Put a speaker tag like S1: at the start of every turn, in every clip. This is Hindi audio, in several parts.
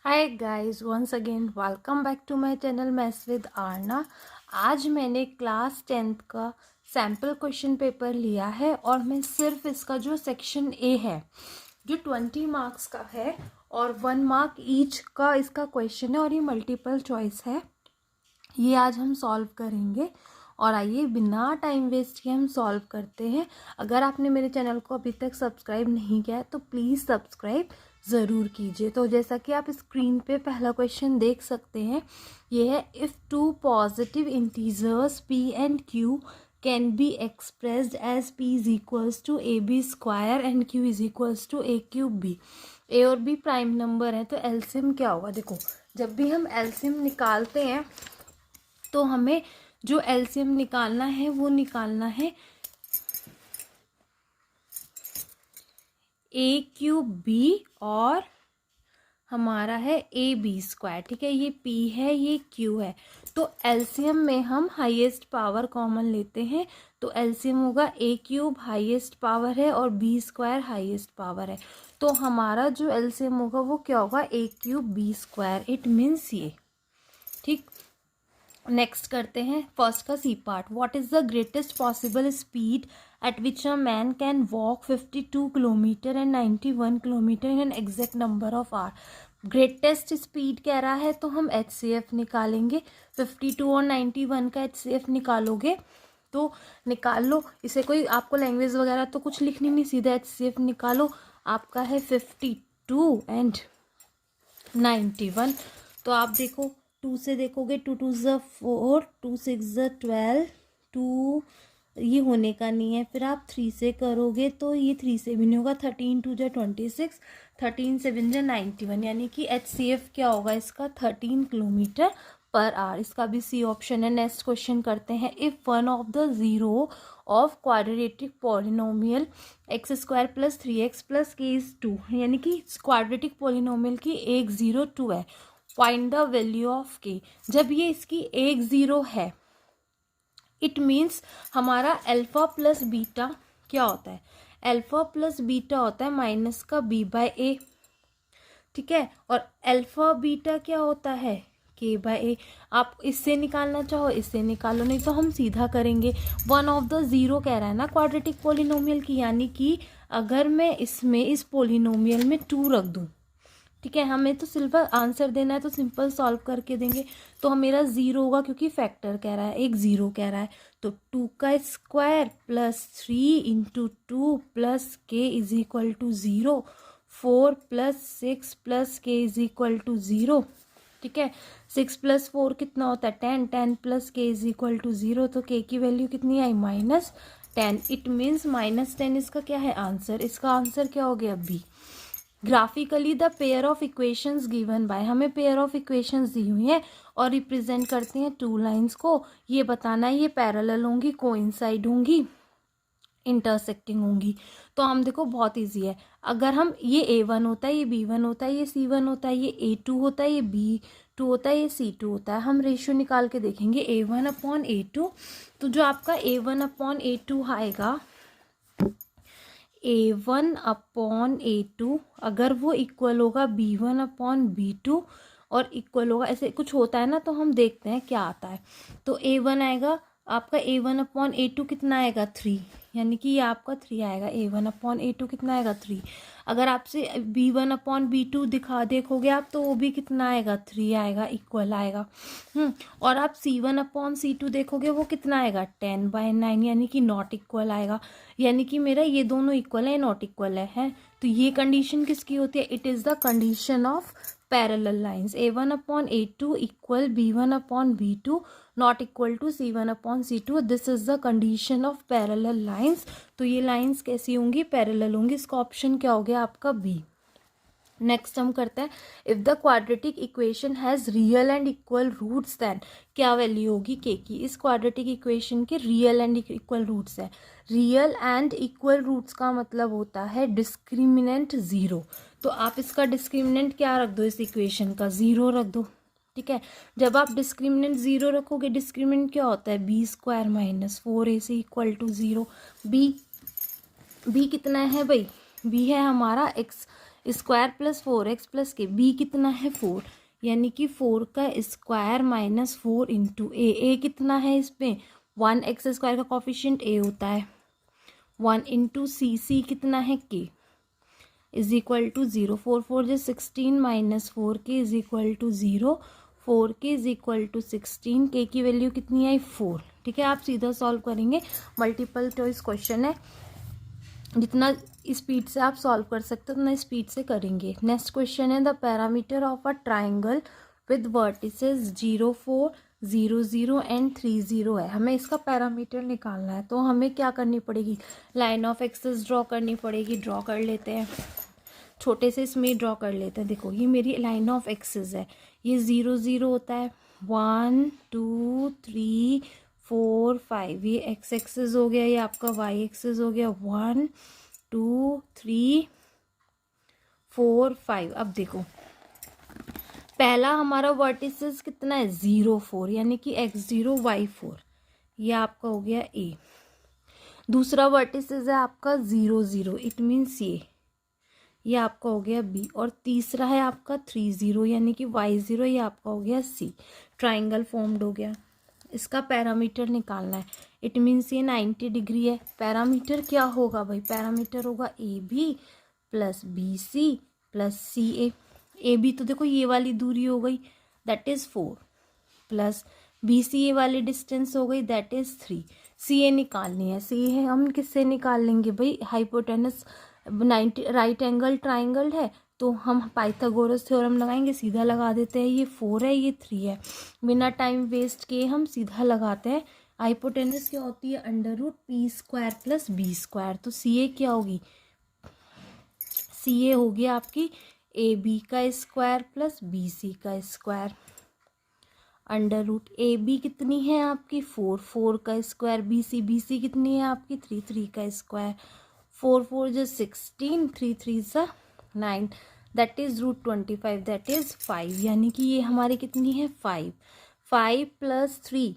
S1: Hi guys, once again welcome back to my channel maths with Aarna. आज मैंने क्लास 10th का सैम्पल क्वेश्चन पेपर लिया है और मैं सिर्फ इसका जो सेक्शन ए है जो 20 मार्क्स का है और 1 मार्क ईच का इसका क्वेश्चन है और ये मल्टीपल चॉइस है, ये आज हम सॉल्व करेंगे। और आइए बिना टाइम वेस्ट किए हम सॉल्व करते हैं। अगर आपने मेरे चैनल को अभी तक सब्सक्राइब नहीं किया है तो प्लीज़ सब्सक्राइब ज़रूर कीजिए। तो जैसा कि आप स्क्रीन पे पहला क्वेश्चन देख सकते हैं, ये है if two positive integers p and q can be expressed as p is equals to A B square and q is equals to A cube B. A और बी प्राइम नंबर है तो एलसीएम क्या होगा। देखो, जब भी हम एलसीएम निकालते हैं तो हमें जो एलसीएम निकालना है वो निकालना है ए क्यूब बी और हमारा है ए बी स्क्वायर। ठीक है, ये p है ये q है। तो एलसीएम में हम हाईएस्ट पावर कॉमन लेते हैं तो एलसीएम होगा ए क्यूब हाईएस्ट पावर है और बी स्क्वायर हाईएस्ट पावर है। तो हमारा जो एलसीएम होगा वो क्या होगा, A cube B square. It means ये। ठीक, नेक्स्ट करते हैं फर्स्ट का C part. What is the greatest possible speed at which a man can walk 52 kilometre and 91 kilometre in an exact number of hour. Greatest speed कह रहा है तो हम HCF निकालेंगे। 52 और 91 का HCF निकालोगे तो निकाल लो। इसे कोई आपको लैंग्वेज वगैरह तो कुछ लिखनी नहीं, सीधा HCF निकालो। आपका है 52 एंड 91। तो आप देखो, 2 से देखोगे 2 2 ज़ 4, 2 6 ज़ 12, 2 ये होने का नहीं है। फिर आप 3 से करोगे तो ये 3 से भी नहीं होगा। 13 2 ज़ 26, 13 7 ज़ 91, यानी कि HCF क्या होगा इसका 13 किलोमीटर पर आवर। इसका भी सी ऑप्शन है। नेक्स्ट क्वेश्चन करते हैं। If one of the zero of quadratic polynomial x square plus 3x plus k is 2, यानी कि क्वाड्रेटिक पॉलिनोमियल की एक जीरो 2 है। फाइंड द वैल्यू ऑफ के। जब ये इसकी एक जीरो है इट मीन्स हमारा अल्फा प्लस बीटा क्या होता है, अल्फा प्लस बीटा होता है माइनस का b बाय ए। ठीक है, और अल्फा बीटा क्या होता है k बाय ए। आप इससे निकालना चाहो इससे निकालो, नहीं तो हम सीधा करेंगे। वन ऑफ द जीरो कह रहा है ना क्वाड्रेटिक पॉलिनोमियल की, यानी कि अगर मैं इसमें इस पॉलिनोमियल में 2 रख दूं, ठीक है, हमें तो सिंपल आंसर देना है तो सिंपल सॉल्व करके देंगे। तो मेरा जीरो होगा क्योंकि फैक्टर कह रहा है, एक जीरो कह रहा है। तो 2 का square plus 3 into 2 plus k is equal to 0, 4 plus 6 plus k is equal to 0। ठीक है, 6 प्लस 4 कितना होता है 10, 10 plus k is equal to 0। तो के की वैल्यू कितनी आई -10। इट मीन्स -10 इसका क्या है आंसर। इसका आंसर क्या हो गया B. Graphically the pair of equations given by, हमें पेयर ऑफ इक्वेशंस दी हुई है और रिप्रेजेंट करती हैं 2 लाइंस को। ये बताना है ये पैरेलल होंगी, कोइंसाइड होंगी, इंटरसेक्टिंग होंगी। तो हम देखो बहुत इजी है। अगर हम ये A1 होता है, ये B1 होता है, ये C1 होता है, ये A2 होता है, ये B2 होता है, ये C2 होता है, हम रेशियो निकाल के देखेंगे A1/A2। तो जो आपका A1/A2 आएगा, A1/A2 अगर वो इक्वल होगा B1/B2 और इक्वल होगा, ऐसे कुछ होता है ना, तो हम देखते हैं क्या आता है। तो A1 आएगा आपका, A1/A2 कितना आएगा 3, यानी कि ये आपका 3 आएगा। A1/A2 कितना आएगा 3। अगर आपसे B1/B2 देखोगे आप तो वो भी कितना आएगा 3 आएगा, इक्वल आएगा। और आप C1/C2 देखोगे वो कितना आएगा 10/9, यानी कि नॉट इक्वल आएगा। यानी कि मेरा ये दोनों इक्वल है, नॉट इक्वल है। तो ये कंडीशन किसकी होती है, it is the condition of parallel lines. A1/A2 equal B1/B2 not equal to C1/C2। This is the condition of parallel lines. तो ये लाइंस कैसी होंगी, पैरेलल होंगी। इसका ऑप्शन क्या हो गया आपका बी। नेक्स्ट हम करते हैं, if the quadratic equation has real and equal roots then, क्या वैल्यू होगी के की। इस क्वाड्रेटिक इक्वेशन के रियल एंड इक्वल रूट्स है। रियल एंड इक्वल रूट्स का मतलब होता है डिस्क्रिमिनेंट 0। तो आप इसका डिस्क्रिमिनेंट क्या रख दो, इस इक्वेशन का 0 रख दो। ठीक है, जब आप डिस्क्रिमिनेंट 0 रखोगे, डिस्क्रिमिनेंट क्या होता है B² - 4AC equal to 0। B कितना है भाई, बी है हमारा स्क्वायर प्लस 4x प्लस के, b कितना है 4, यानी कि 4 का स्क्वायर माइनस 4 इंटू ए कितना है इसमें 1, एक्स स्क्वायर का कॉफिशिएंट a होता है 1 इंटू सी कितना है k इज इक्वल टू 0, 4 4 जो 16 minus 4k is equal to 0, 4k is equal to 16, k की वैल्यू कितनी आई 4। ठीक है, आप सीधा सॉल्व करेंगे, मल्टीपल चॉइस क्वेश्चन है, जितना स्पीड से आप सॉल्व कर सकते हो उतना स्पीड से करेंगे। नेक्स्ट क्वेश्चन है the parameter of a triangle with vertices 0 4 0 0 and 3 0 है, हमें इसका पैरामीटर निकालना है। तो हमें क्या करनी पड़ेगी, लाइन ऑफ एक्सेस ड्रॉ करनी पड़ेगी। ड्रॉ कर लेते हैं, छोटे से इसमें ड्रॉ कर लेते हैं। देखो ये मेरी लाइन ऑफ एक्सेस है, ये 0 0 होता है 1 2 3 4 5, ये एक्स एक्सेस हो गया, ये आपका वाई एक्सेस हो गया 1 2 3 4 5। अब देखो पहला हमारा वर्टिसेस कितना है 0 4, यानी कि x0 y4, ये आपका हो गया a। दूसरा वर्टिसेस है आपका 0 0, इट मीन्स ये आपका हो गया b। और तीसरा है आपका 3 0, यानी कि y0, ये आपका हो गया c। ट्राइंगल फॉर्म्ड हो गया, इसका पैरामीटर निकालना है। इट मीन्स ये 90 डिग्री है। पैरामीटर क्या होगा भाई, पैरामीटर होगा A B plus B C plus C A. A B तो देखो ये वाली दूरी हो गई that is 4, plus B C A वाली डिस्टेंस हो गई दैट इज 3। सी ए निकालनी है, सी ए हम किससे निकाल लेंगे भाई, हाइपोटेनस 90 राइट एंगल ट्राइंगल है तो हम पाइथागोरस थ्योरम लगाएंगे, सीधा लगा देते हैं। ये 4 है ये 3 है, बिना टाइम वेस्ट किए हम सीधा लगाते हैं। हाइपोटेनस क्या होती है √p² प्लस b²। तो सी ए क्या होगी, सी ए होगी आपकी ए बी का स्क्वायर प्लस बी सी का स्क्वायर √ ए बी कितनी है आपकी 4 4 का स्क्वायर, बी सी कितनी है आपकी 3 3 का स्क्वायर, 4 4 जो 16 3 3 सा 9 दैट इज √25 दैट इज 5, यानी कि ये हमारी कितनी है 5 5 प्लस 3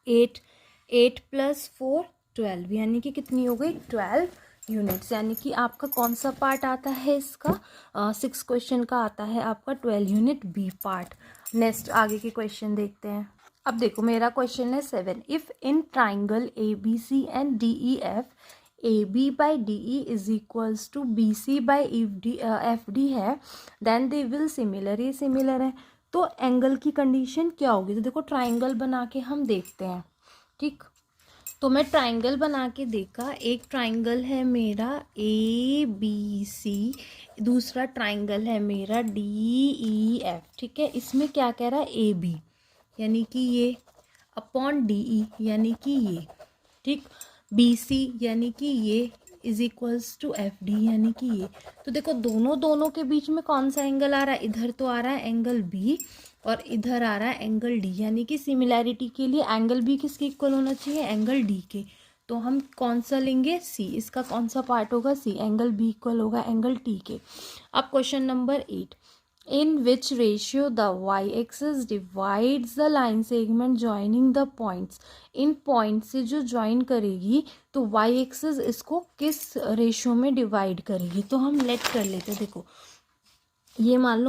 S1: 8 8 प्लस 4 12, यानी कि कितनी हो गई 12 यूनिट्स। यानी कि आपका कौन सा पार्ट आता है इसका 6 क्वेश्चन का आता है आपका 12 यूनिट बी पार्ट। नेक्स्ट आगे के क्वेश्चन देखते हैं। अब देखो मेरा क्वेश्चन है 7, if in triangle A B C and D E F A B by D E is equals to B C by F D है देन दे विल सिमिलर, ये सिमिलर है तो एंगल की कंडीशन क्या होगी। तो देखो ट्राइंगल बना के हम देखते हैं। ठीक, तो मैं ट्राइंगल बना के देखा, एक ट्राइंगल है मेरा ए बी सी, दूसरा ट्राइंगल है मेरा डी ई एफ। ठीक है, इसमें क्या कह रहा है ए बी यानी कि ये अपॉन डी ई यानी कि ये, ठीक, बी सी यानी कि ये is equals to F D यानी कि ये। तो देखो दोनों के बीच में कौन सा एंगल आ रहा है, इधर तो आ रहा है एंगल बी और इधर आ रहा है एंगल डी, यानी कि सिमिलैरिटी के लिए एंगल बी किसके इक्वल होना चाहिए, एंगल डी के। तो हम कौन सा लेंगे सी, इसका कौन सा पार्ट होगा सी, एंगल बी इक्वल होगा एंगल टी के। अब question number 8, in which ratio the Y axis divides the line segment joining the points. इन पॉइंट से जो ज्वाइन करेगी तो वाई एक्सिस इसको किस रेशियो में डिवाइड करेगी। तो हम लेट कर लेते हैं। देखो ये मान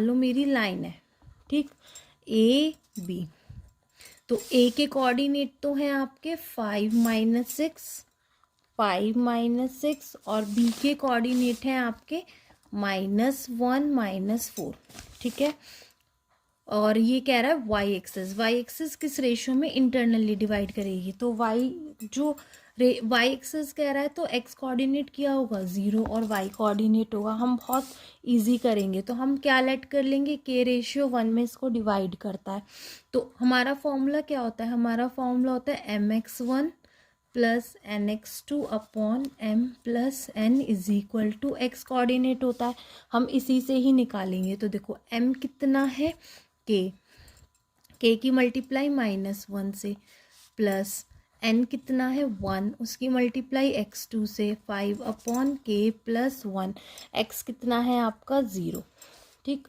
S1: लो मेरी लाइन है, ठीक, ए बी। तो ए के कोऑर्डिनेट तो हैं आपके 5 - 6 और बी के कोऑर्डिनेट हैं आपके -1 -4। ठीक है, और ये कह रहा है वाई एक्सिस किस रेशियो में इंटरनली डिवाइड करेगी। तो वाई एक्सिस कह रहा है तो एक्स कोऑर्डिनेट क्या होगा 0 और वाई कोऑर्डिनेट होगा। हम बहुत इजी करेंगे, तो हम क्या लेट कर लेंगे के रेशियो 1 में इसको डिवाइड करता है। तो हमारा फॉर्मूला क्या होता है, हमारा फॉर्मूला होता है mx1 plus nx2 upon m plus n is equal to X coordinate होता है, हम इसी से ही निकालेंगे। तो देखो m कितना है k की मल्टीप्लाई -1 से, प्लस n कितना है 1, उसकी मल्टीप्लाई x2 से 5 अपॉन k प्लस 1, x कितना है आपका 0, ठीक,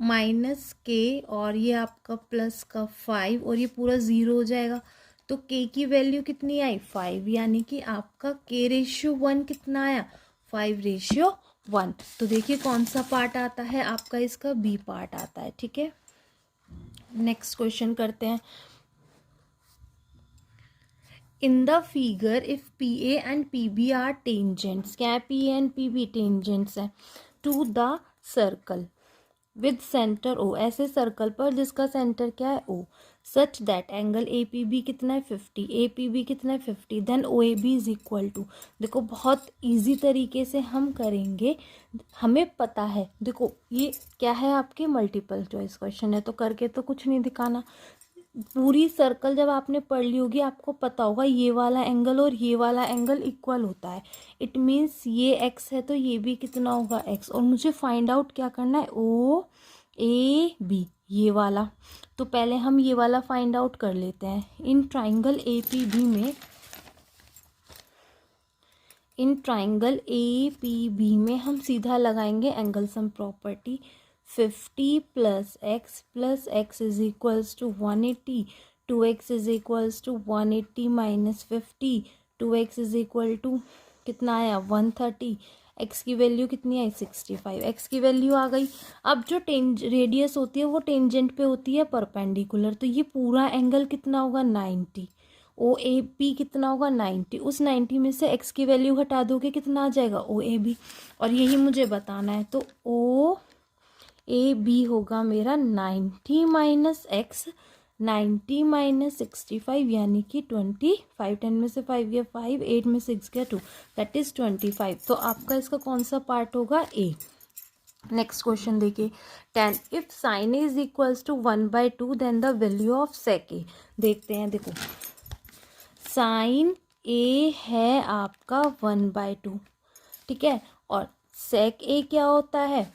S1: माइनस k और ये आपका प्लस का 5 और ये पूरा 0 हो जाएगा। तो के की वैल्यू कितनी आई 5, यानी कि आपका के रेशियो 1 कितना आया 5:1। तो देखिए कौन सा पार्ट आता है आपका, इसका बी पार्ट आता है। ठीक है, नेक्स्ट क्वेश्चन करते हैं। In the figure if P A and P B are tangents, क्या है P and P B tangents है to the circle with centre O, ऐसे सर्कल पर जिसका सेंटर क्या है O, such that angle A P B कितना है 50, ए पी बी कितना है 50, then O A B is equal to. देखो बहुत इजी तरीके से हम करेंगे, हमें पता है। देखो ये क्या है आपके मल्टीपल चॉइस क्वेश्चन है, तो करके तो कुछ नहीं दिखाना। पूरी सर्कल जब आपने पढ़ ली होगी आपको पता होगा ये वाला एंगल और ये वाला एंगल इक्वल होता है। इट मीन्स ये एक्स है तो ये भी कितना होगा एक्स, और मुझे फाइंड आउट क्या करना है ओ ए बी, ये वाला। तो पहले हम ये वाला फाइंड आउट कर लेते हैं। In triangle A P B में, in triangle A P B में हम सीधा लगाएंगे angle sum property. 50 plus x is equals to 180, 2x is equals to 180 minus 50, 2x is equal to कितना आया 130, x की वैल्यू कितनी आई 65, x की वैल्यू आ गई। अब जो रेडियस होती है वो टेंजेंट पे होती है परपेंडिकुलर, तो ये पूरा एंगल कितना होगा 90, ओ ए बी कितना होगा 90, उस 90 में से x की वैल्यू हटा दोगे कितना आ जाएगा ओ ए बी, और यही मुझे बताना है। तो ओ ए बी होगा मेरा 90 माइनस एक्स, 90 माइनस 65 यानी कि 25, 10 में से 5 गया 5, 8 में 6 गया 2, दैट इज 25। तो आपका इसका कौन सा पार्ट होगा ए। नेक्स्ट क्वेश्चन देखिए 10 if sine A is equals to 1/2 then the value of sec A. देखते हैं, देखो साइन ए है आपका 1/2, ठीक है, और सेक ए क्या होता है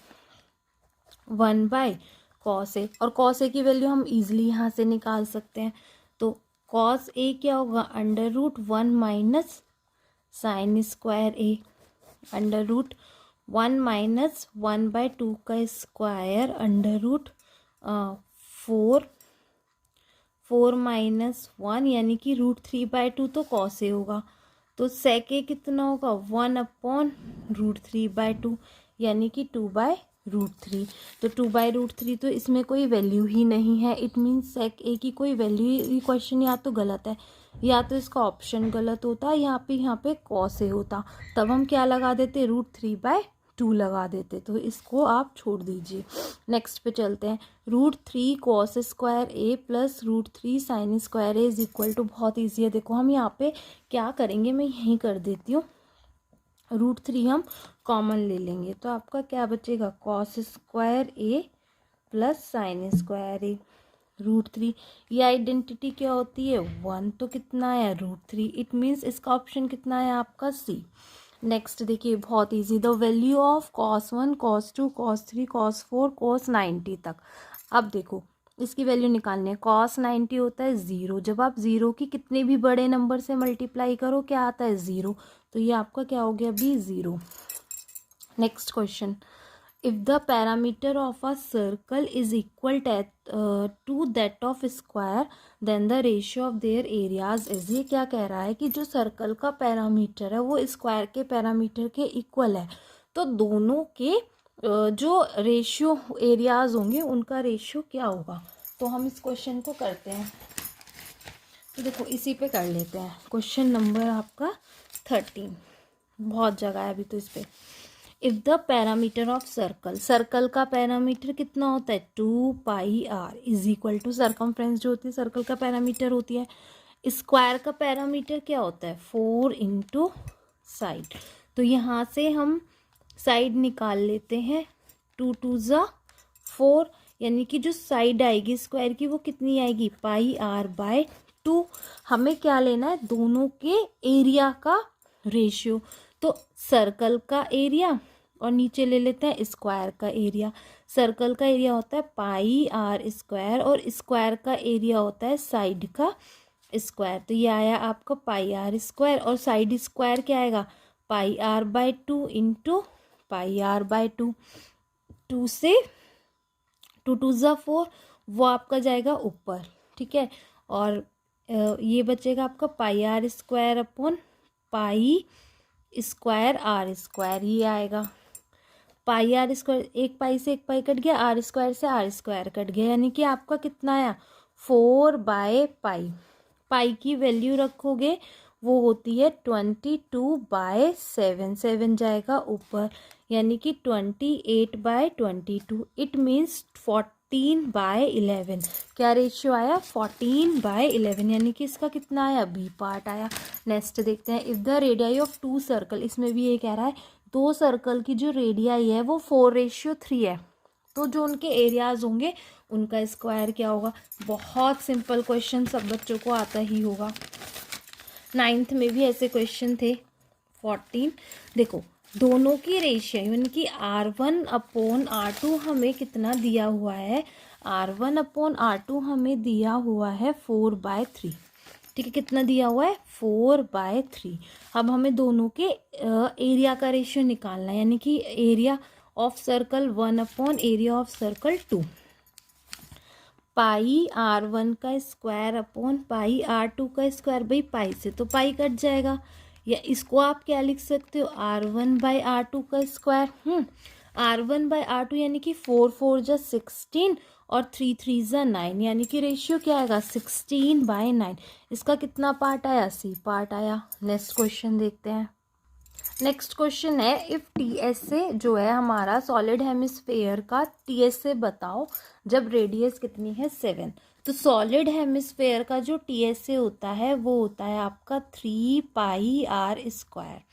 S1: 1/cos ए, और cos ए की वैल्यू हम इजीली यहाँ से निकाल सकते हैं। तो cos ए क्या होगा √1 माइनस साइन स्क्वायर ए, √1 माइनस 1/2 का स्क्वायर √4 माइनस 1 यानी कि √3/2, तो cos ए होगा। तो sec ए कितना होगा 1/√3/2 यानी कि 2/√3। तो 2/√3 तो इसमें कोई वैल्यू ही नहीं है। इट मीन्स sec ए की कोई वैल्यू, ये क्वेश्चन या तो गलत है या तो इसका ऑप्शन गलत होता, यहाँ पे cos ए होता, तब हम क्या लगा देते √3/2 लगा देते। तो इसको आप छोड़ दीजिए। नेक्स्ट पे चलते हैं। √3 cos square A plus √3 sine square A is equal to, बहुत ईजी है। देखो हम यहाँ पे क्या करेंगे, मैं यहीं कर देती हूँ, √3 हम कॉमन ले लेंगे तो आपका क्या बचेगा cos square A plus sign square ए, √3। ये आइडेंटिटी क्या होती है 1, तो कितना आया √3। इट मीन्स इसका ऑप्शन कितना है आपका सी। नेक्स्ट देखिए बहुत easy, the value of cos 1 cos 2 cos 3 cos 4 cos 90 तक। अब देखो इसकी वैल्यू निकालनी है। cos 90 होता है 0, जब आप 0 की कितने भी बड़े नंबर से मल्टीप्लाई करो क्या आता है 0, तो ये आपका क्या हो गया B 0। Next question, if the parameter of a circle is equal to that of square then the ratio of their areas is. ये क्या कह रहा है कि जो सर्कल का पैरामीटर है वो स्क्वायर के पैरामीटर के इक्वल है, तो दोनों के जो रेशियो एरियाज होंगे उनका रेशियो क्या होगा। तो हम इस क्वेश्चन को करते हैं, तो देखो इसी पे कर लेते हैं। क्वेश्चन नंबर आपका 13, बहुत जगह है अभी तो इस पे। If the parameter of circle, circle का पैरामीटर कितना होता है 2πr is equal to, circumference जो होती है सर्कल का पैरामीटर होती है, स्क्वायर का पैरामीटर क्या होता है 4 इंटू साइड। तो यहाँ से हम साइड निकाल लेते हैं, 2 2 ज़ा 4, यानी कि जो साइड आएगी स्क्वायर की वो कितनी आएगी πr/2। हमें क्या लेना है दोनों के एरिया का रेशियो, तो सर्कल का एरिया और नीचे ले लेते हैं स्क्वायर का एरिया। सर्कल का एरिया होता है πr² और स्क्वायर का एरिया होता है साइड का स्क्वायर, तो ये आया आपका πr² और साइड स्क्वायर क्या आएगा πr/2 इंटू πr/2। 2 से 2 2 ज़ा 4, वो आपका जाएगा ऊपर, ठीक है, और ये बचेगा आपका pi R square upon pi square R square, ये आएगा पाई आर स्क्वायर, एक पाई से एक पाई कट गया, आर स्क्वायर से आर स्क्वायर कट गया, यानी कि आपका कितना आया 4/पाई। पाई की वैल्यू रखोगे वो होती है 22/7, 7 जाएगा ऊपर, यानी कि 28/22। It means 14/11। क्या रेशियो आया 14/11, यानी कि इसका कितना आया बी पार्ट आया। नेक्स्ट देखते हैं, if the radii of 2 circle, इसमें भी ये कह रहा है 2 सर्कल की जो रेडियाई है वो 4:3 है, तो जो उनके एरियाज होंगे उनका स्क्वायर क्या होगा। बहुत सिंपल क्वेश्चन, सब बच्चों को आता ही होगा। 9th में भी ऐसे क्वेश्चन थे। 14 देखो, दोनों की रेशियो यानी कि R1/R2 हमें कितना दिया हुआ है, R1/R2 हमें दिया हुआ है 4/3, ठीक है, कितना दिया हुआ है 4/3। अब हमें दोनों के एरिया का रेशियो निकालना है, यानी कि एरिया ऑफ सर्कल 1/एरिया ऑफ सर्कल 2। पाई R1 का स्क्वायर अपॉन पाई R2 का स्क्वायर, भाई पाई से तो पाई कट जाएगा, या इसको आप क्या लिख सकते हो R1/R2 का स्क्वायर। R1/R2 यानी कि 4 × 16 और 3 9, यानी कि रेशियो क्या आएगा 16/9। इसका कितना पार्ट आया सी पार्ट आया। नेक्स्ट क्वेश्चन देखते हैं। नेक्स्ट क्वेश्चन है, इफ टीएसए जो है हमारा सॉलिड हेमिस्फेयर का, टीएसए बताओ जब रेडियस कितनी है 7। तो सॉलिड हेमिस्फेयर का जो टीएसए होता है वो होता है आपका 3πr²।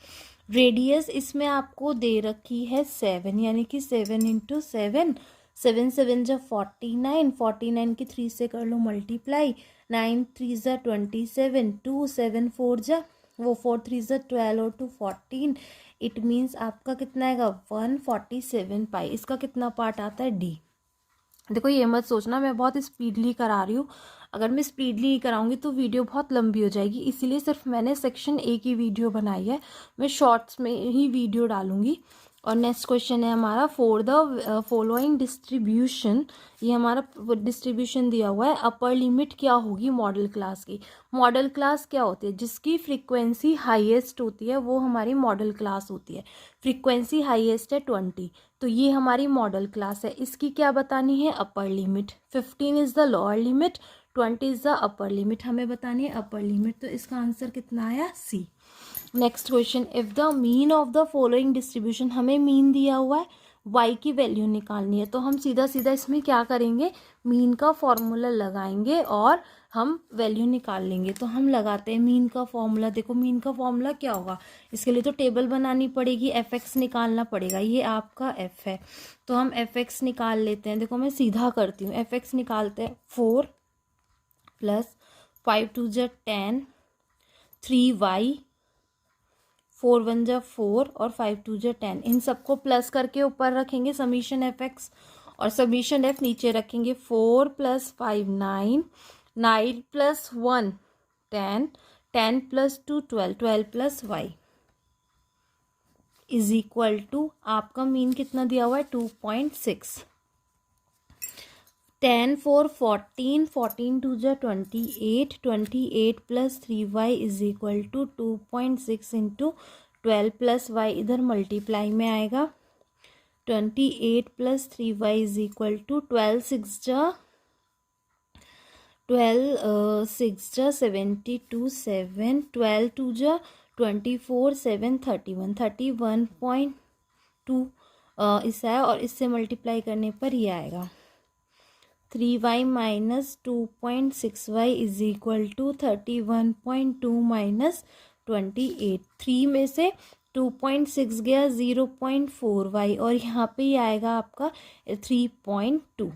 S1: रेडियस इसमें आपको दे रखी है 7, यानी कि 7 × 7, 7 7 जा 49, 49 की 3 से कर लो मल्टीप्लाई, 9 3 जा 27, 2 7 4 जा वो 4 3 जा 12 और 2 14। इट मीन्स आपका कितना आएगा 147 पाई। इसका कितना पार्ट आता है डी। देखो ये मत सोचना मैं बहुत स्पीडली करा रही हूँ, अगर मैं स्पीडली कराऊंगी तो वीडियो बहुत लंबी हो जाएगी, इसीलिए सिर्फ मैंने सेक्शन ए की वीडियो बनाई है, मैं शॉर्ट्स में ही वीडियो डालूंगी। और नेक्स्ट क्वेश्चन है हमारा, फॉर द फॉलोइंग डिस्ट्रीब्यूशन, ये हमारा डिस्ट्रीब्यूशन दिया हुआ है, अपर लिमिट क्या होगी मॉडल क्लास की। मॉडल क्लास क्या होती है, जिसकी फ्रीक्वेंसी हाईएस्ट होती है वो हमारी मॉडल क्लास होती है। फ्रीक्वेंसी हाईएस्ट है 20, तो ये हमारी मॉडल क्लास है। इसकी क्या बतानी है upper limit, 15 is the lower limit, 20 is the upper limit, हमें बतानी है अपर लिमिट, तो इसका आंसर कितना आया C. Next question, if the mean of the following distribution, हमें मीन दिया हुआ है, y की वैल्यू निकालनी है, तो हम सीधा सीधा इसमें क्या करेंगे मीन का फॉर्मूला लगाएंगे और हम वैल्यू निकाल लेंगे। तो हम लगाते हैं मीन का फॉर्मूला। देखो मीन का फॉर्मूला क्या होगा, इसके लिए तो टेबल बनानी पड़ेगी, fx निकालना पड़ेगा, ये आपका f है, तो हम fx निकाल लेते हैं। देखो मैं सीधा करती हूँ, fx निकालते हैं 4 + 5 2 = 10, 3y, 4 1 = 4 और 5 2 = 10, इन सबको प्लस करके ऊपर रखेंगे समीशन एफ एक्स, और समीशन एफ नीचे रखेंगे। 4 + 5 9, 9 + 1 10, 10 + 2 12, 12 + y इज इक्वल टू, आपका मीन कितना दिया हुआ है 2.6। 10 4 14, 14 2 = 28, 28 + 3y is equal to 2.6 × 12 + y, इधर मल्टीप्लाई में आएगा। 28 + 3y इज इक्वल टू 12 6 = 72 7, 12 2 = 24 7 31, 31.2 इससे है, और इससे मल्टीप्लाई करने पर ये आएगा 3y - 2.6y is equal to 31.2 - 28। 3 में से 2.6 गया 0.4y, और यहाँ पे ये आएगा आपका 3.2।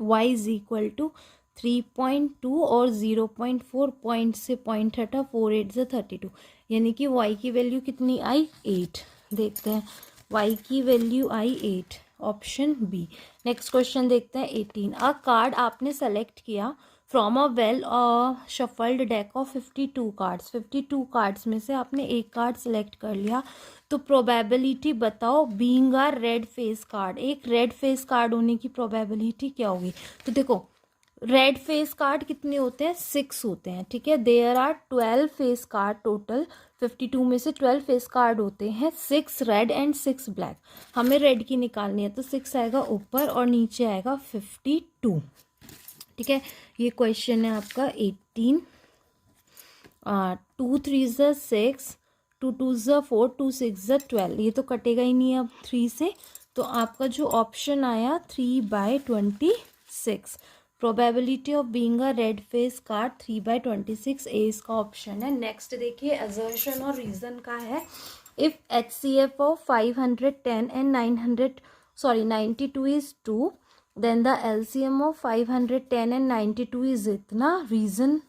S1: y इज इक्वल टू 3.2 और 0.4, पॉइंट से पॉइंट हटा, 4 8 = 32, यानी कि y की वैल्यू कितनी आई 8। देखते हैं y की वैल्यू आई 8, ऑप्शन बी। नेक्स्ट क्वेश्चन देखते हैं 18। अ कार्ड आपने सेलेक्ट किया from a well shuffled deck of 52 cards, 52 cards में से आपने एक कार्ड सेलेक्ट कर लिया, तो प्रोबेबिलिटी बताओ being a red face card, एक रेड फेस कार्ड होने की प्रोबेबिलिटी क्या होगी। तो देखो रेड फेस कार्ड कितने होते हैं? 6 होते हैं, ठीक है। There are 12 face card total, 52 में से 12 फेस कार्ड होते हैं, 6 रेड एंड 6 ब्लैक। हमें रेड की निकालनी है तो 6 आएगा ऊपर और नीचे आएगा 52, ठीक है। ये क्वेश्चन है आपका 18। 2 3 6, 2 2 4, 2 6 12, ये तो कटेगा ही नहीं अब 3 से, तो आपका जो ऑप्शन आया 3/26। Probability of being a red face card 3/26, ए इसका ऑप्शन है। नेक्स्ट देखिए असर्शन और रीजन का है। If HCF of 510 and 92 is 2, then the LCM of 510 and 92 is इतना। रीजन,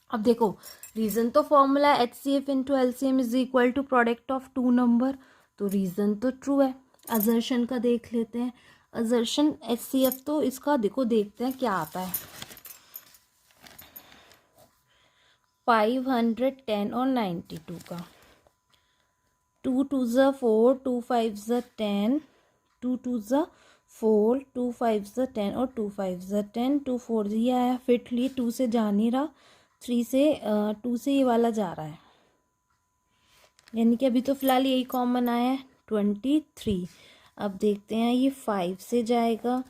S1: अब देखो रीजन तो formula HCF into LCM is equal to product of 2 number, तो रीजन तो ट्रू है। असर्शन का देख लेते हैं। असर्शन HCF तो इसका देखो, देखते हैं क्या आता है। 510 और 92 का 2 2 4, 2 5 10, 2 2 4, 2 5 10 और 2 5 10, 2 4 ये आया फिटली, 2 से जा नहीं रहा, 3 से 2 से ये वाला जा रहा है, यानी कि अभी तो फिलहाल यही कॉमन आया है 23। अब देखते हैं ये 5 से जाएगा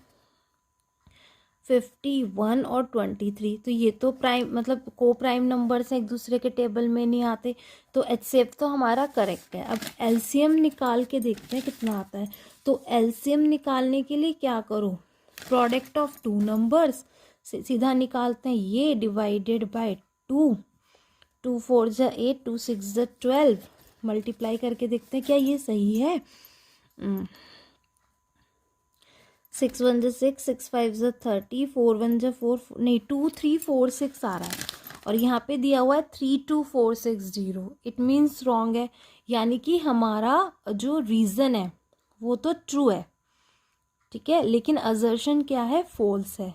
S1: 51 और 23, तो ये तो प्राइम मतलब को प्राइम नंबर्स हैं, एक दूसरे के टेबल में नहीं आते, तो HCF तो हमारा करेक्ट है। अब LCM निकाल के देखते हैं कितना आता है। तो LCM निकालने के लिए क्या करो, प्रोडक्ट ऑफ 2 नंबर्स सीधा निकालते हैं, ये डिवाइडेड बाय 2, 2 4 जा 8, 2 6 जा 12, मल्टीप्लाई करके देखते हैं क्या ये सही है। 6 1 जा 6, 6 5 जा 30, 4 1 जा 4, नहीं 2 3 4 6 आ रहा है, और यहाँ पे दिया हुआ है 32460, इट मीन्स रॉन्ग है, यानी कि हमारा जो रीज़न है वो तो ट्रू है, ठीक है, लेकिन असर्शन क्या है, फॉल्स है।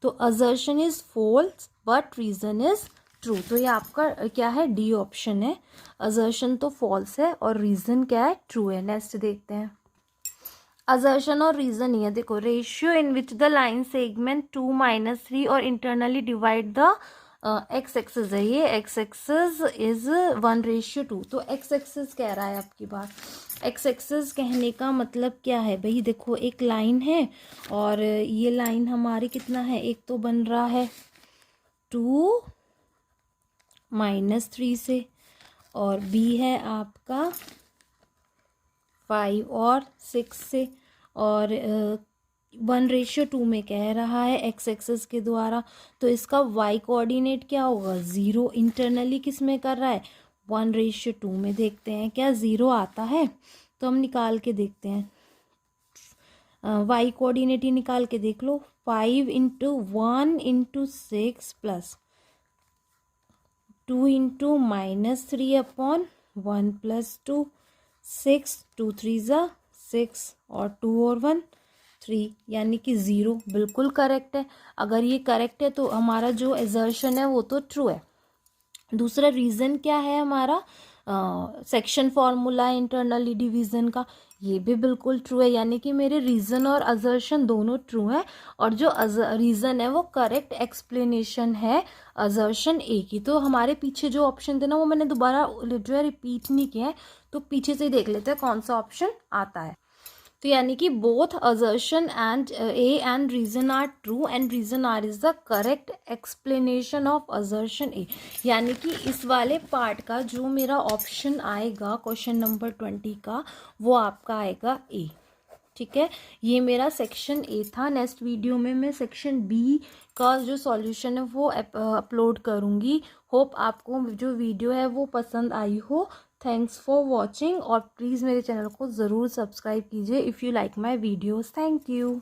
S1: तो assertion is false but reason is true, तो ये आपका क्या है, डी ऑप्शन है। असर्शन तो फॉल्स है और रीज़न क्या है, ट्रू है। नेक्स्ट देखते हैं। असर्शन और रीजन ही है, देखो ratio in which the line segment 2 - 3 और internally divide the x axis है, ये एक्स एक्सिस इज 1:2, तो एक्स एक्सिस कह रहा है आपकी बात। एक्स एक्सिस कहने का मतलब क्या है भाई, देखो एक लाइन है और ये लाइन हमारी कितना है, एक तो बन रहा है 2 - 3 से, और बी है आपका 5 और 6 से, और 1:2 में कह रहा है एक्स एक्सिस के द्वारा, तो इसका वाई कोऑर्डिनेट क्या होगा, 0। इंटरनली किस में कर रहा है, 1:2 में। देखते हैं क्या 0 आता है, तो हम निकाल के देखते हैं, वाई कोऑर्डिनेट ही निकाल के देख लो। 5 × 1 × 6 प्लस 2 × -3/1 + 2, 6 2 3 ज़ा 6 और 2 और 1 3, यानी कि 0 बिल्कुल करेक्ट है। अगर ये करेक्ट है तो हमारा जो असर्शन है वो तो ट्रू है। दूसरा रीज़न क्या है हमारा, सेक्शन फॉर्मूला इंटरनली डिवीज़न का, ये भी बिल्कुल ट्रू है, यानी कि मेरे रीज़न और असर्शन दोनों ट्रू है, और जो रीज़न है वो करेक्ट एक्सप्लेनेशन है असर्शन ए की। तो हमारे पीछे जो ऑप्शन थे ना वो मैंने दोबारा जो है रिपीट नहीं किया है, तो पीछे से ही देख लेते हैं कौन सा ऑप्शन आता है। तो यानी कि both assertion and A and reason R true and reason R is the correct explanation of assertion A, यानी कि इस वाले पार्ट का जो मेरा ऑप्शन आएगा क्वेश्चन नंबर 20 का, वो आपका आएगा ए, ठीक है। ये मेरा सेक्शन ए था। नेक्स्ट वीडियो में मैं सेक्शन बी का जो सॉल्यूशन है वो अपलोड करूँगी। होप आपको जो वीडियो है वो पसंद आई हो। थैंक्स फॉर वॉचिंग, और प्लीज़ मेरे चैनल को ज़रूर सब्सक्राइब कीजिए if you like my videos. Thank you.